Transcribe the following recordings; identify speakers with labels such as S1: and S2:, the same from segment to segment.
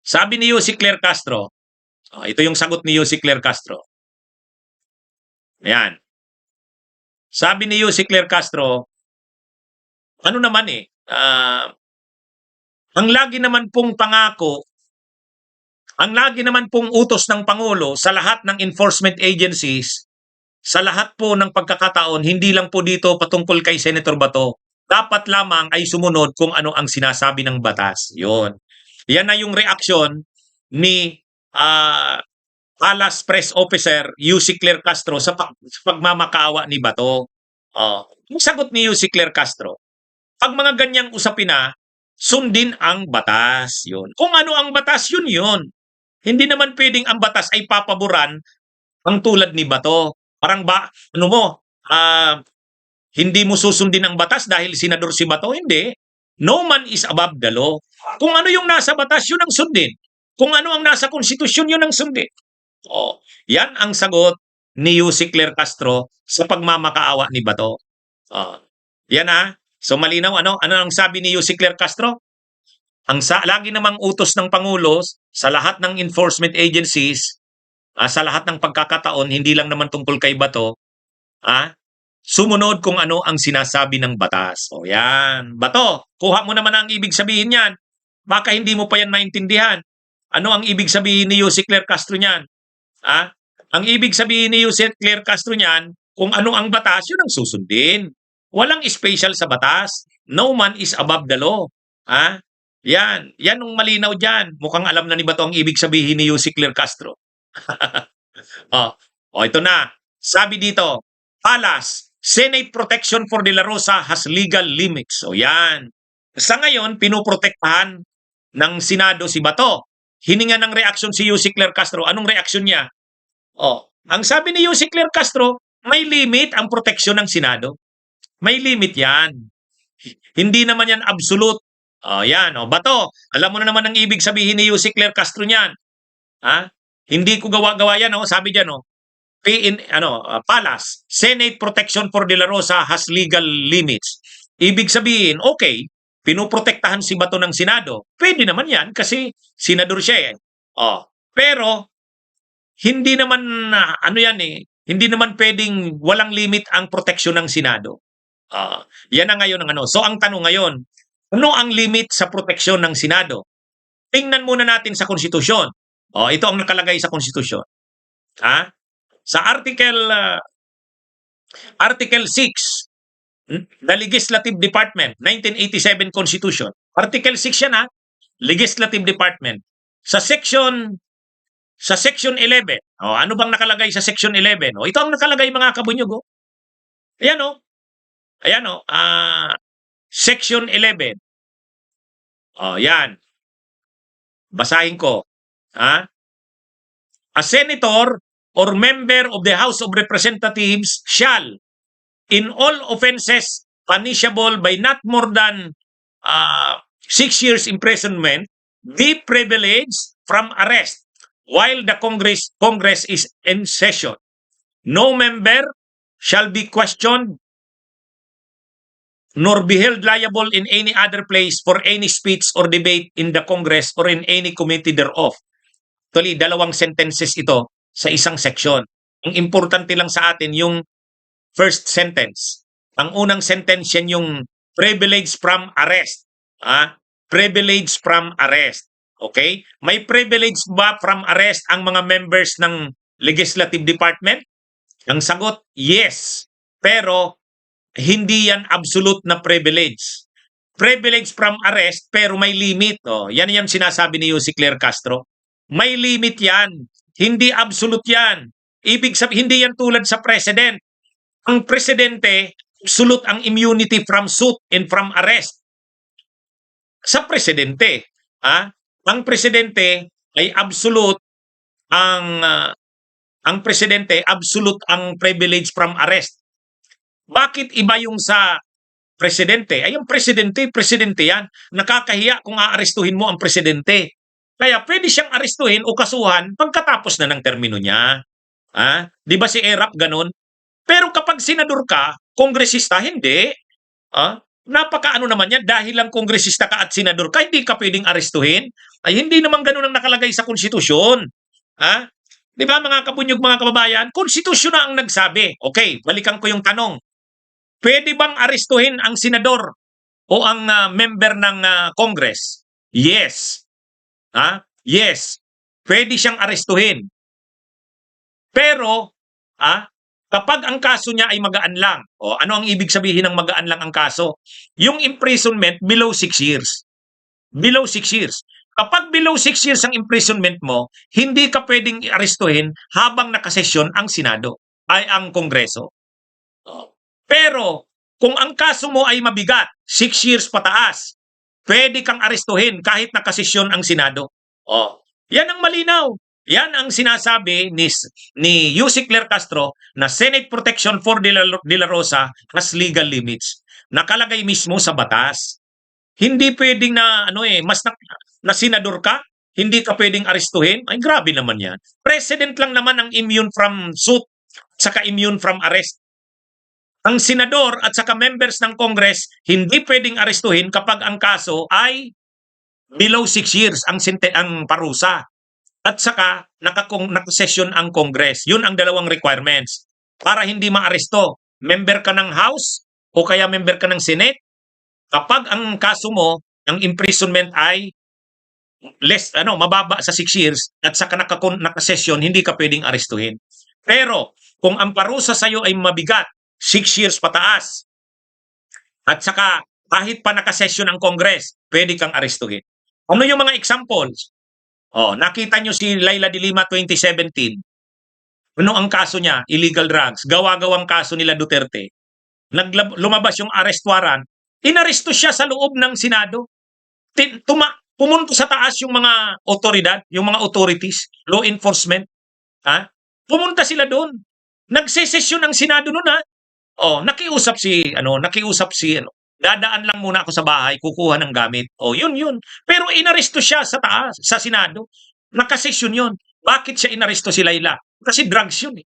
S1: Sabi ni Yussi Claire Castro, ito yung sagot ni Yussi Claire Castro. Ayan. Sabi ni Yussi Claire Castro, ano naman ang lagi naman pong pangako, ang lagi naman pong utos ng Pangulo sa lahat ng enforcement agencies, sa lahat po ng pagkakataon, hindi lang po dito patungkol kay Senator Bato, dapat lamang ay sumunod kung ano ang sinasabi ng batas. Yun. Yan na yung reaksyon ni Alas Press Officer Yussi Claire Castro sa pagmamakaawa ni Bato. Yung sagot ni Yussi Claire Castro, pag mga ganyang usapin na, sundin ang batas. Yun. Kung ano ang batas, yun yun. Hindi naman pwedeng ang batas ay papaboran ang tulad ni Bato. Parang ano mo, hindi mo susundin ang batas dahil senador si Bato? Hindi. No man is above the law. Kung ano yung nasa batas, yun ang sundin. Kung ano ang nasa konstitusyon, yun ang sundin. Yan ang sagot ni Yussi Claire Castro sa pagmamakaawa ni Bato. Yan So malinaw, ano ang sabi ni Yussi Claire Castro? Lagi namang utos ng Pangulo sa lahat ng enforcement agencies, sa lahat ng pagkakataon, hindi lang naman tungkol kay Bato, sumunod kung ano ang sinasabi ng batas. Yan. Bato, kuha mo naman ang ibig sabihin yan. Baka hindi mo pa yan maintindihan. Ano ang ibig sabihin ni Yussi Claire Castro niyan? Ang ibig sabihin ni Yussi Claire Castro niyan, kung ano ang batas, yun ang susundin. Walang special sa batas. No man is above the law. Yan ang malinaw dyan. Mukhang alam na ni Bato ang ibig sabihin ni Yussi Claire Castro. Ito na. Sabi dito, Palas, Senate protection for De La Rosa has legal limits. Yan. Sa ngayon, pinoprotektahan ng Senado si Bato. Hininga ng reaksyon si Yussi Claire Castro. Anong reaksyon niya? Ang sabi ni Yussi Claire Castro, may limit ang proteksyon ng Senado. May limit yan. Hindi naman yan absolute. Bato, alam mo na naman ang ibig sabihin ni Yussi Claire Castro niyan. Hindi ko gawa-gawa yan, sabi diyan, Palas, Senate protection for De La Rosa has legal limits. Ibig sabihin, okay, pinoprotektahan si Bato ng Senado. Pwede naman yan kasi senador siya Pero hindi naman hindi naman pwedeng walang limit ang proteksyon ng Senado. Yan na ngayon ang So ang tanong ngayon, ano ang limit sa proteksyon ng Senado? Tingnan muna natin sa konstitusyon. Ito ang nakalagay sa konstitusyon. Sa Article 6, the Legislative Department, 1987 Constitution. Article 6 yan Legislative Department. Sa Section 11. Ano bang nakalagay sa Section 11? Ito ang nakalagay mga kabunyog. Ayan Section 11. Yan. Basahin ko. A senator or member of the House of Representatives shall, in all offenses punishable by not more than 6 years imprisonment, be privileged from arrest while the Congress is in session. No member shall be questioned nor be held liable in any other place for any speech or debate in the Congress or in any committee thereof. Actually, 2 sentences ito sa isang section. Ang importante lang sa atin yung first sentence. Ang unang sentence yan yung privilege from arrest. Privilege from arrest. Okay? May privilege ba from arrest ang mga members ng Legislative Department? Ang sagot, yes. Pero hindi yan absolute na privilege. Privilege from arrest pero may limit. Yan yung sinasabi ni Yussi Claire Castro. May limit yan. Hindi absolute yan. Ibig sabihin, hindi yan tulad sa president. Ang presidente, absolute ang immunity from suit and from arrest. Sa presidente, ang presidente ay absolute ang presidente absolute ang privilege from arrest. Bakit iba yung sa presidente? Ay, yung presidente yan. Nakakahiya kung aarestuhin mo ang presidente. Kaya pwede siyang arestuhin o kasuhan pagkatapos na ng termino niya. Di ba si Erap ganun? Pero kapag senador ka, kongresista, hindi. Napakaano naman yan, dahil lang kongresista ka at senador ka, hindi ka pwedeng arestuhin. Ay hindi naman ganoon ang nakalagay sa konstitusyon. Ha? 'Di ba mga kabunyog, mga kababayan? Konstitusyon na ang nagsabi. Okay, balikan ko yung tanong. Pwede bang arestuhin ang senador o ang member ng Congress? Yes. Ha? Yes. Pwede siyang arestuhin. Pero, kapag ang kaso niya ay magaan lang, o ano ang ibig sabihin ng magaan lang ang kaso? Yung imprisonment below 6 years. Below 6 years. Kapag below 6 years ang imprisonment mo, hindi ka pwedeng arestuhin habang nakasesyon ang Senado, ay ang Kongreso. Pero, kung ang kaso mo ay mabigat, 6 years pataas, pwede kang arestuhin kahit nakasesyon ang Senado. Yan ang malinaw. Yan ang sinasabi ni Yussi Claire Castro na Senate Protection for De La Rosa has legal limits. Nakalagay mismo sa batas. Hindi pwedeng na na senador ka, hindi ka pwedeng arestuhin. Ay grabe naman yan. President lang naman ang immune from suit saka immune from arrest. Ang senador at saka members ng Congress hindi pwedeng arestuhin kapag ang kaso ay below 6 years ang parusa. At saka nakasesyon ang Congress. Yun ang dalawang requirements para hindi maaresto. Member ka ng House o kaya member ka ng Senate. Kapag ang kaso mo, ang imprisonment ay mababa sa 6 years at saka nakasesyon, hindi ka pwedeng arestuhin. Pero kung ang parusa sa iyo ay mabigat, 6 years pataas, at saka kahit pa nakasesyon ang Congress, pwede kang arestuhin. Ano yung mga examples? Nakita nyo si Laila de Lima 2017. Ano ang kaso niya? Illegal drugs. Gawa-gawang kaso nila Duterte. Lumabas yung arrest warrant. Inaresto siya sa loob ng Senado. Pumunta sa taas yung mga otoridad, yung mga authorities, law enforcement. Pumunta sila doon. Nagsesesyon ang Senado noon, nakiusap si dadaan lang muna ako sa bahay, kukuha ng gamit. Yun. Pero inaresto siya sa taas, sa Senado. Nakasesyon yun. Bakit siya inaresto si Laila? Kasi drugs yun eh.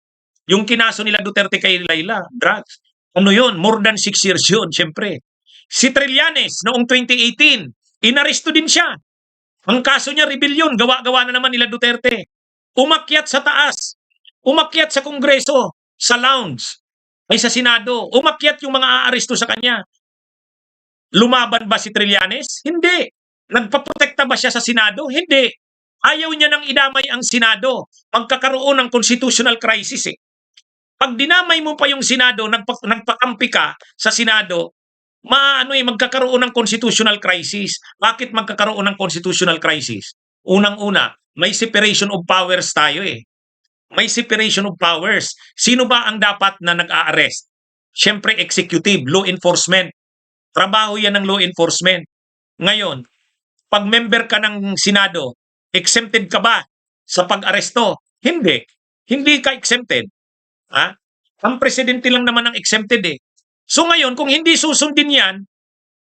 S1: Yung kinaso nila Duterte kay Laila, drugs. Ano yun? More than 6 years yun, syempre. Si Trillanes, noong 2018, inaresto din siya. Ang kaso niya, rebellion. Gawa-gawa na naman nila Duterte. Umakyat sa taas. Umakyat sa Kongreso, sa lounge, ay sa Senado. Umakyat yung mga aaresto sa kanya. Lumaban ba si Trillanes? Hindi. Nagpaprotekta ba siya sa Senado? Hindi. Ayaw niya nang idamay ang Senado. Magkakaroon ng constitutional crisis eh. Pag dinamay mo pa yung Senado, nagpakampi ka sa Senado, magkakaroon ng constitutional crisis. Bakit magkakaroon ng constitutional crisis? Unang-una, may separation of powers tayo eh. May separation of powers. Sino ba ang dapat na nag-a-arrest? Siyempre, executive, law enforcement. Trabaho yan ng law enforcement. Ngayon, pag member ka ng Senado, exempted ka ba sa pag-aresto? Hindi. Hindi ka exempted. Ang presidente lang naman ang exempted eh. So ngayon, kung hindi susundin yan,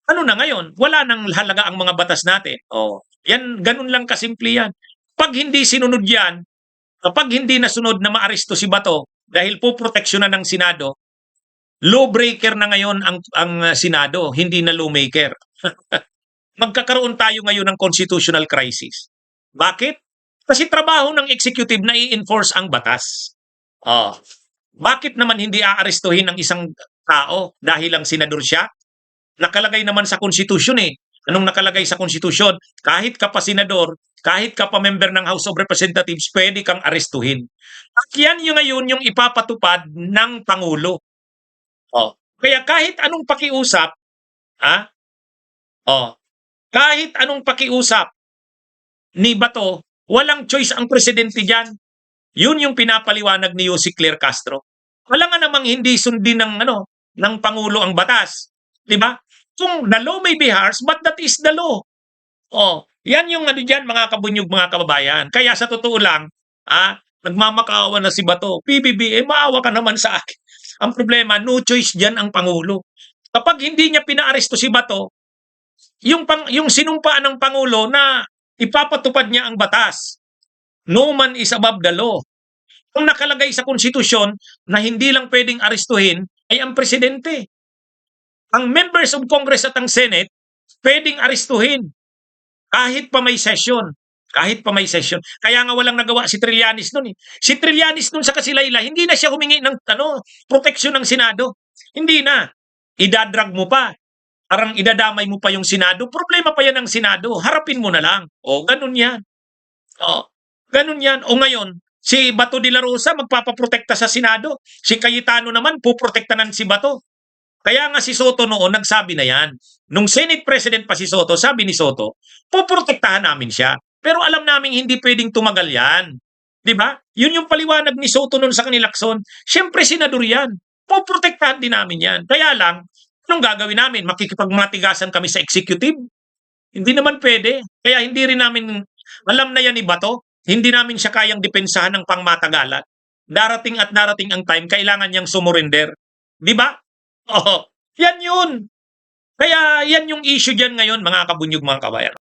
S1: ano na ngayon? Wala nang halaga ang mga batas natin. Yan, ganun lang kasimple yan. Pag hindi sinunod yan, kapag hindi nasunod na maaresto si Bato dahil po proteksyonan ng Senado, lawbreaker na ngayon ang Senado, hindi na lawmaker. Magkakaroon tayo ngayon ng constitutional crisis. Bakit? Kasi trabaho ng executive na i-enforce ang batas. Bakit naman hindi aarestuhin ang isang tao dahil lang senador siya? Nakalagay naman sa konstitusyon eh. Anong nakalagay sa konstitusyon? Kahit ka pa senador, kahit ka pa member ng House of Representatives, pwede kang arestuhin. At yan yung ngayon yung ipapatupad ng Pangulo. Kaya kahit anong pakiusap, kahit anong pakiusap ni Bato, walang choice ang presidente diyan. Yun yung pinapaliwanag ni Yussi Claire Castro. Wala nga namang hindi sundin ng Pangulo ang batas. 'Di ba? Kung the law may be harsh, but that is the law. Yan yung diyan mga kabunyog, mga kababayan. Kaya sa totoo lang, nagmamakaawa na si Bato. PBB, maawa ka naman sa akin. Ang problema, no choice diyan ang Pangulo. Kapag hindi niya pinaaresto si Bato, yung sinumpaan ng Pangulo na ipapatupad niya ang batas. No man is above the law. Ang nakalagay sa konstitusyon na hindi lang pwedeng arestuhin ay ang presidente. Ang members of Congress at ang Senate, pwedeng arestuhin. Kahit pa may session. Kahit pa may session. Kaya nga walang nagawa si Trillanes nun eh. Si Trillanes nun sa Kasilayla, hindi na siya humingi ng proteksyon ng Senado. Hindi na. Idadrag mo pa. Parang idadamay mo pa yung Senado. Problema pa yan ng Senado. Harapin mo na lang. O, ganun yan. O, ganun yan. O ngayon, si Bato de la Rosa magpapaprotekta sa Senado. Si Cayetano naman, puprotektanan si Bato. Kaya nga si Soto noon, nagsabi na yan. Nung Senate President pa si Soto, sabi ni Soto, puprotektahan namin siya. Pero alam namin hindi pwedeng tumagal yan. Di ba? Yun yung paliwanag ni Soto noon sa kanilakson. Siyempre, senador yan. Puprotektahan din namin yan. Kaya lang, anong gagawin namin? Makikipagmatigasan kami sa executive? Hindi naman pwede. Kaya hindi rin namin, alam na yan ni Bato, hindi namin siya kayang depensahan ng pangmatagalan. Darating at darating ang time, kailangan niyang sumurrender. Di ba? Oo. Yan yun. Kaya yan yung issue dyan ngayon, mga kabunyog, mga kabayan.